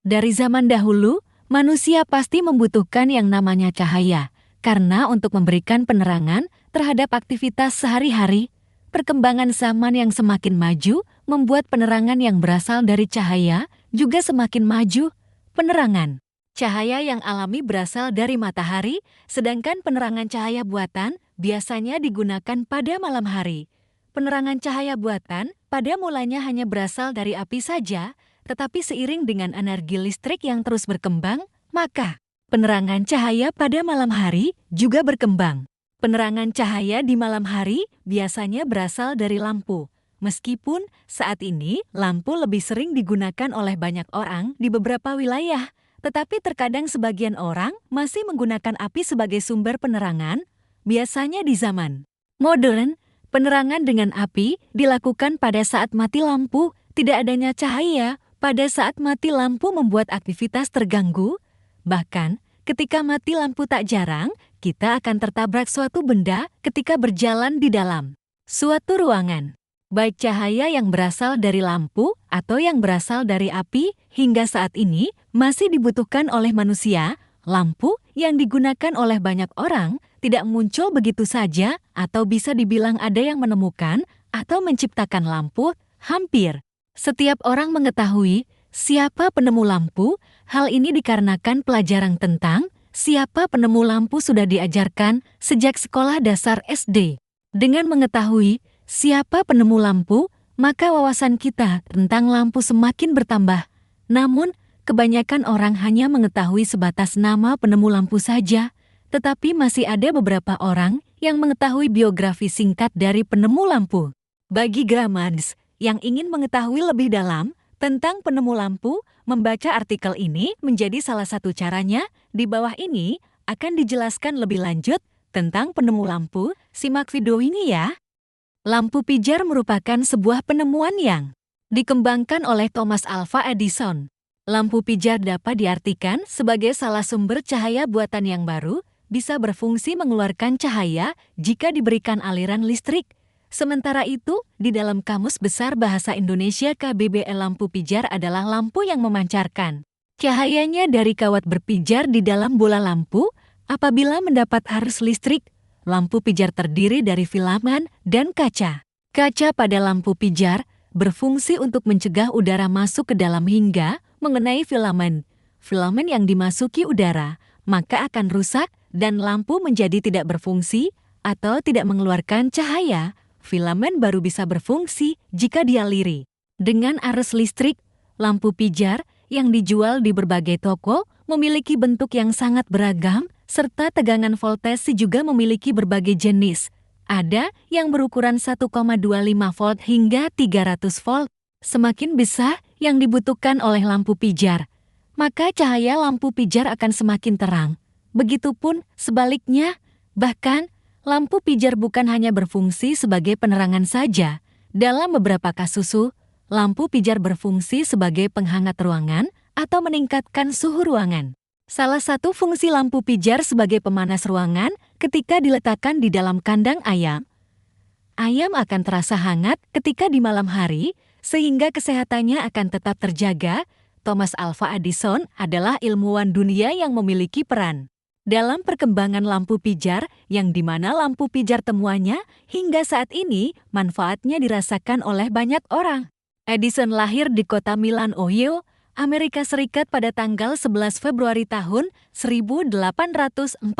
Dari zaman dahulu, manusia pasti membutuhkan yang namanya cahaya, karena untuk memberikan penerangan terhadap aktivitas sehari-hari, perkembangan zaman yang semakin maju membuat penerangan yang berasal dari cahaya juga semakin maju. Penerangan cahaya yang alami berasal dari matahari, sedangkan penerangan cahaya buatan biasanya digunakan pada malam hari. Penerangan cahaya buatan pada mulanya hanya berasal dari api saja, tetapi seiring dengan energi listrik yang terus berkembang, maka penerangan cahaya pada malam hari juga berkembang. Penerangan cahaya di malam hari biasanya berasal dari lampu. Meskipun saat ini lampu lebih sering digunakan oleh banyak orang di beberapa wilayah, tetapi terkadang sebagian orang masih menggunakan api sebagai sumber penerangan, biasanya di zaman modern. Penerangan dengan api dilakukan pada saat mati lampu, tidak adanya cahaya. Pada saat mati lampu membuat aktivitas terganggu. Bahkan, ketika mati lampu tak jarang, kita akan tertabrak suatu benda ketika berjalan di dalam suatu ruangan. Baik cahaya yang berasal dari lampu atau yang berasal dari api, hingga saat ini masih dibutuhkan oleh manusia. Lampu yang digunakan oleh banyak orang tidak muncul begitu saja atau bisa dibilang ada yang menemukan atau menciptakan lampu. Hampir setiap orang mengetahui siapa penemu lampu. Hal ini dikarenakan pelajaran tentang siapa penemu lampu sudah diajarkan sejak sekolah dasar SD. Dengan mengetahui siapa penemu lampu, maka wawasan kita tentang lampu semakin bertambah. Namun, kebanyakan orang hanya mengetahui sebatas nama penemu lampu saja, tetapi masih ada beberapa orang yang mengetahui biografi singkat dari penemu lampu. Bagi Gramans yang ingin mengetahui lebih dalam tentang penemu lampu, membaca artikel ini menjadi salah satu caranya. Di bawah ini akan dijelaskan lebih lanjut tentang penemu lampu. Simak video ini ya. Lampu pijar merupakan sebuah penemuan yang dikembangkan oleh Thomas Alva Edison. Lampu pijar dapat diartikan sebagai salah sumber cahaya buatan yang baru, bisa berfungsi mengeluarkan cahaya jika diberikan aliran listrik. Sementara itu, di dalam Kamus Besar Bahasa Indonesia KBBI, lampu pijar adalah lampu yang memancarkan cahayanya dari kawat berpijar di dalam bola lampu. Apabila mendapat arus listrik, lampu pijar terdiri dari filamen dan kaca. Kaca pada lampu pijar berfungsi untuk mencegah udara masuk ke dalam hingga mengenai filamen. Filamen yang dimasuki udara, maka akan rusak dan lampu menjadi tidak berfungsi atau tidak mengeluarkan cahaya. Filamen baru bisa berfungsi jika dialiri dengan arus listrik. Lampu pijar yang dijual di berbagai toko memiliki bentuk yang sangat beragam, serta tegangan voltase juga memiliki berbagai jenis. Ada yang berukuran 1,25 volt hingga 300 volt. Semakin besar yang dibutuhkan oleh lampu pijar, maka cahaya lampu pijar akan semakin terang. Begitupun sebaliknya, bahkan lampu pijar bukan hanya berfungsi sebagai penerangan saja. Dalam beberapa kasus, lampu pijar berfungsi sebagai penghangat ruangan atau meningkatkan suhu ruangan. Salah satu fungsi lampu pijar sebagai pemanas ruangan ketika diletakkan di dalam kandang ayam. Ayam akan terasa hangat ketika di malam hari, sehingga kesehatannya akan tetap terjaga. Thomas Alva Edison adalah ilmuwan dunia yang memiliki peran dalam perkembangan lampu pijar, yang dimana lampu pijar temuannya hingga saat ini manfaatnya dirasakan oleh banyak orang. Edison lahir di kota Milan, Ohio, Amerika Serikat pada tanggal 11 Februari tahun 1841.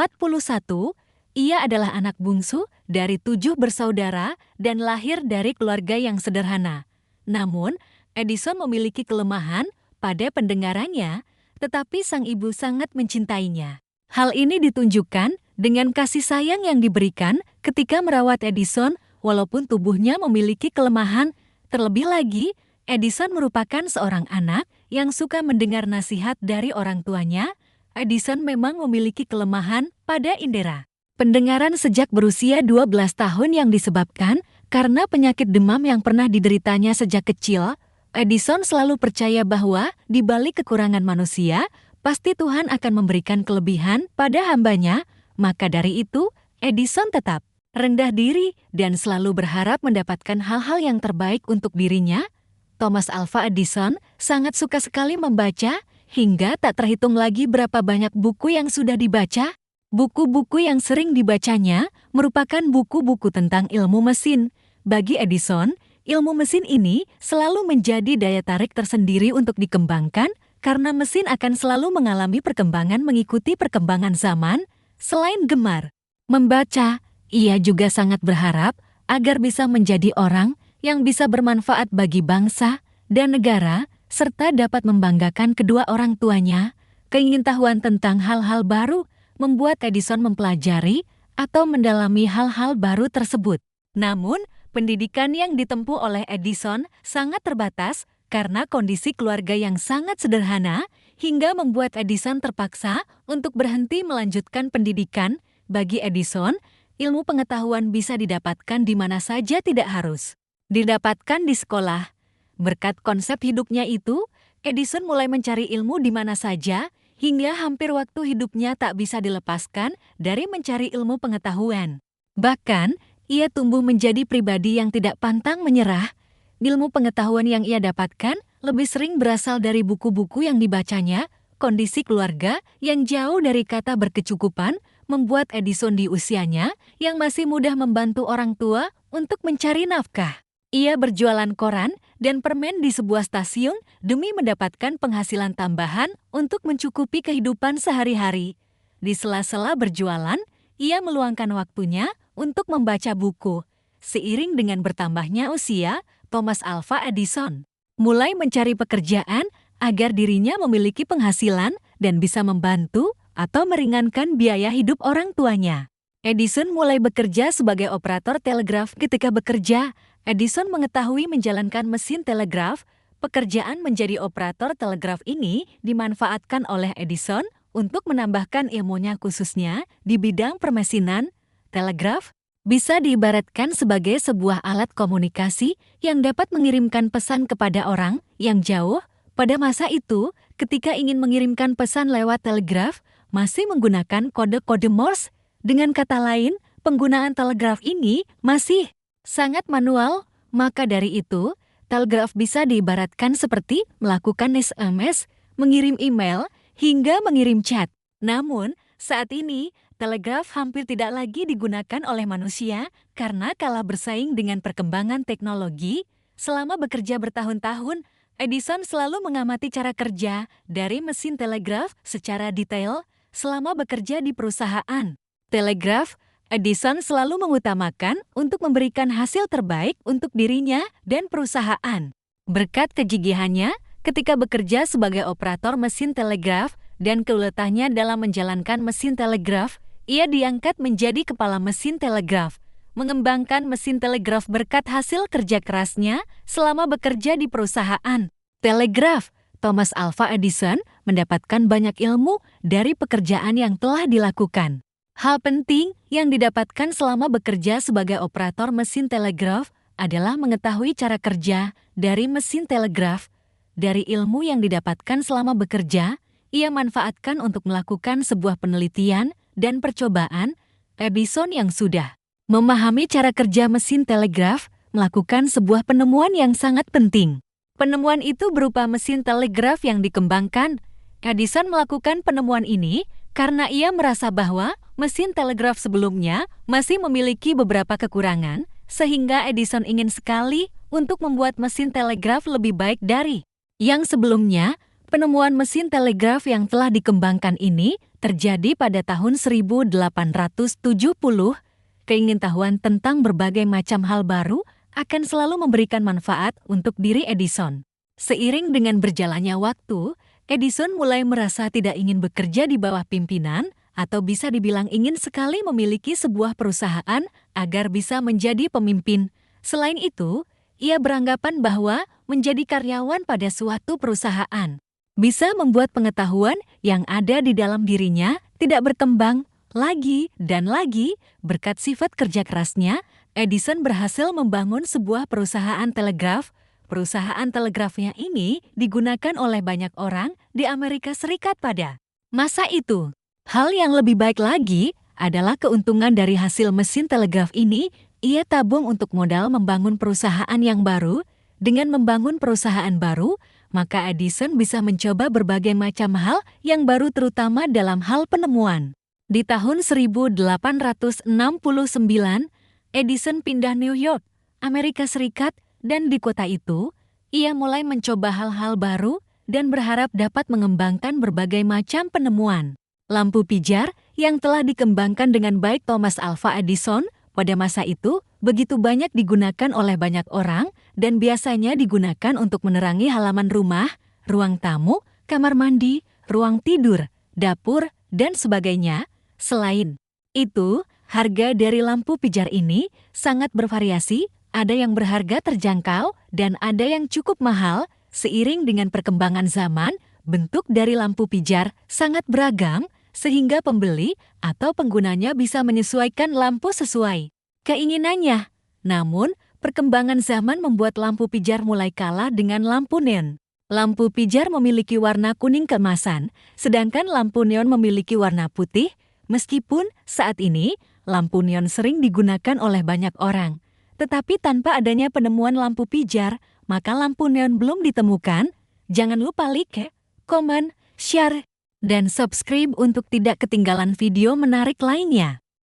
Ia adalah anak bungsu dari 7 bersaudara dan lahir dari keluarga yang sederhana. Namun, Edison memiliki kelemahan pada pendengarannya, tetapi sang ibu sangat mencintainya. Hal ini ditunjukkan dengan kasih sayang yang diberikan ketika merawat Edison, walaupun tubuhnya memiliki kelemahan. Terlebih lagi, Edison merupakan seorang anak yang suka mendengar nasihat dari orang tuanya. Edison memang memiliki kelemahan pada indera pendengaran sejak berusia 12 tahun yang disebabkan karena penyakit demam yang pernah dideritanya sejak kecil. Edison selalu percaya bahwa di balik kekurangan manusia, pasti Tuhan akan memberikan kelebihan pada hambanya. Maka dari itu, Edison tetap rendah diri dan selalu berharap mendapatkan hal-hal yang terbaik untuk dirinya. Thomas Alva Edison sangat suka sekali membaca, hingga tak terhitung lagi berapa banyak buku yang sudah dibaca. Buku-buku yang sering dibacanya merupakan buku-buku tentang ilmu mesin. Bagi Edison, ilmu mesin ini selalu menjadi daya tarik tersendiri untuk dikembangkan karena mesin akan selalu mengalami perkembangan mengikuti perkembangan zaman. Selain gemar membaca, ia juga sangat berharap agar bisa menjadi orang yang bisa bermanfaat bagi bangsa dan negara, serta dapat membanggakan kedua orang tuanya. Keingintahuan tentang hal-hal baru membuat Edison mempelajari atau mendalami hal-hal baru tersebut. Namun, pendidikan yang ditempuh oleh Edison sangat terbatas karena kondisi keluarga yang sangat sederhana hingga membuat Edison terpaksa untuk berhenti melanjutkan pendidikan. Bagi Edison, ilmu pengetahuan bisa didapatkan di mana saja, tidak harus didapatkan di sekolah. Berkat konsep hidupnya itu, Edison mulai mencari ilmu di mana saja, hingga hampir waktu hidupnya tak bisa dilepaskan dari mencari ilmu pengetahuan. Bahkan, ia tumbuh menjadi pribadi yang tidak pantang menyerah. Ilmu pengetahuan yang ia dapatkan lebih sering berasal dari buku-buku yang dibacanya. Kondisi keluarga yang jauh dari kata berkecukupan membuat Edison di usianya yang masih mudah membantu orang tua untuk mencari nafkah. Ia berjualan koran dan permen di sebuah stasiun demi mendapatkan penghasilan tambahan untuk mencukupi kehidupan sehari-hari. Di sela-sela berjualan, ia meluangkan waktunya untuk membaca buku. Seiring dengan bertambahnya usia, Thomas Alva Edison mulai mencari pekerjaan agar dirinya memiliki penghasilan dan bisa membantu atau meringankan biaya hidup orang tuanya. Edison mulai bekerja sebagai operator telegraf. Ketika bekerja, Edison mengetahui menjalankan mesin telegraf. Pekerjaan menjadi operator telegraf ini dimanfaatkan oleh Edison untuk menambahkan ilmunya khususnya di bidang permesinan. Telegraf bisa diibaratkan sebagai sebuah alat komunikasi yang dapat mengirimkan pesan kepada orang yang jauh. Pada masa itu, ketika ingin mengirimkan pesan lewat telegraf, masih menggunakan kode-kode Morse. Dengan kata lain, penggunaan telegraf ini masih sangat manual. Maka dari itu, telegraf bisa diibaratkan seperti melakukan SMS, mengirim email, hingga mengirim chat. Namun, saat ini, telegraf hampir tidak lagi digunakan oleh manusia karena kalah bersaing dengan perkembangan teknologi. Selama bekerja bertahun-tahun, Edison selalu mengamati cara kerja dari mesin telegraf secara detail. Selama bekerja di perusahaan telegraf, Edison selalu mengutamakan untuk memberikan hasil terbaik untuk dirinya dan perusahaan. Berkat kegigihannya ketika bekerja sebagai operator mesin telegraf dan keuletannya dalam menjalankan mesin telegraf, ia diangkat menjadi kepala mesin telegraf. Mengembangkan mesin telegraf berkat hasil kerja kerasnya selama bekerja di perusahaan telegraf, Thomas Alva Edison mendapatkan banyak ilmu dari pekerjaan yang telah dilakukan. Hal penting yang didapatkan selama bekerja sebagai operator mesin telegraf adalah mengetahui cara kerja dari mesin telegraf. Dari ilmu yang didapatkan selama bekerja, ia manfaatkan untuk melakukan sebuah penelitian dan percobaan. Edison yang sudah memahami cara kerja mesin telegraf melakukan sebuah penemuan yang sangat penting. Penemuan itu berupa mesin telegraf yang dikembangkan. Edison melakukan penemuan ini karena ia merasa bahwa mesin telegraf sebelumnya masih memiliki beberapa kekurangan, sehingga Edison ingin sekali untuk membuat mesin telegraf lebih baik dari yang sebelumnya. Penemuan mesin telegraf yang telah dikembangkan ini terjadi pada tahun 1870. Keingintahuan tentang berbagai macam hal baru akan selalu memberikan manfaat untuk diri Edison. Seiring dengan berjalannya waktu, Edison mulai merasa tidak ingin bekerja di bawah pimpinan, atau bisa dibilang ingin sekali memiliki sebuah perusahaan agar bisa menjadi pemimpin. Selain itu, ia beranggapan bahwa menjadi karyawan pada suatu perusahaan bisa membuat pengetahuan yang ada di dalam dirinya tidak berkembang lagi dan lagi. Berkat sifat kerja kerasnya, Edison berhasil membangun sebuah perusahaan telegraf. Perusahaan telegrafnya ini digunakan oleh banyak orang di Amerika Serikat pada masa itu. Hal yang lebih baik lagi adalah keuntungan dari hasil mesin telegraf ini. Ia tabung untuk modal membangun perusahaan yang baru. Dengan membangun perusahaan baru, maka Edison bisa mencoba berbagai macam hal yang baru terutama dalam hal penemuan. Di tahun 1869, Edison pindah New York, Amerika Serikat, dan di kota itu, ia mulai mencoba hal-hal baru dan berharap dapat mengembangkan berbagai macam penemuan. Lampu pijar yang telah dikembangkan dengan baik Thomas Alva Edison pada masa itu begitu banyak digunakan oleh banyak orang dan biasanya digunakan untuk menerangi halaman rumah, ruang tamu, kamar mandi, ruang tidur, dapur, dan sebagainya. Selain itu, harga dari lampu pijar ini sangat bervariasi, ada yang berharga terjangkau dan ada yang cukup mahal. Seiring dengan perkembangan zaman, bentuk dari lampu pijar sangat beragam, sehingga pembeli atau penggunanya bisa menyesuaikan lampu sesuai keinginannya. Namun, perkembangan zaman membuat lampu pijar mulai kalah dengan lampu neon. Lampu pijar memiliki warna kuning keemasan, sedangkan lampu neon memiliki warna putih. Meskipun saat ini, lampu neon sering digunakan oleh banyak orang. Tetapi tanpa adanya penemuan lampu pijar, maka lampu neon belum ditemukan. Jangan lupa like, komen, share, dan subscribe untuk tidak ketinggalan video menarik lainnya.